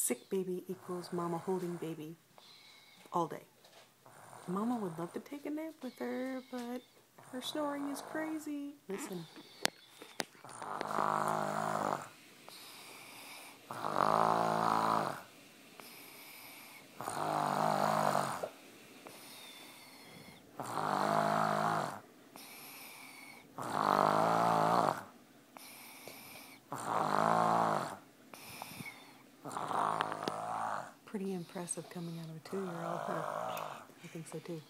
sick baby equals mama holding baby all day. Mama would love to take a nap with her, but her snoring is crazy. Listen. Pretty impressive coming out of a 2-year-old, huh? I think so too.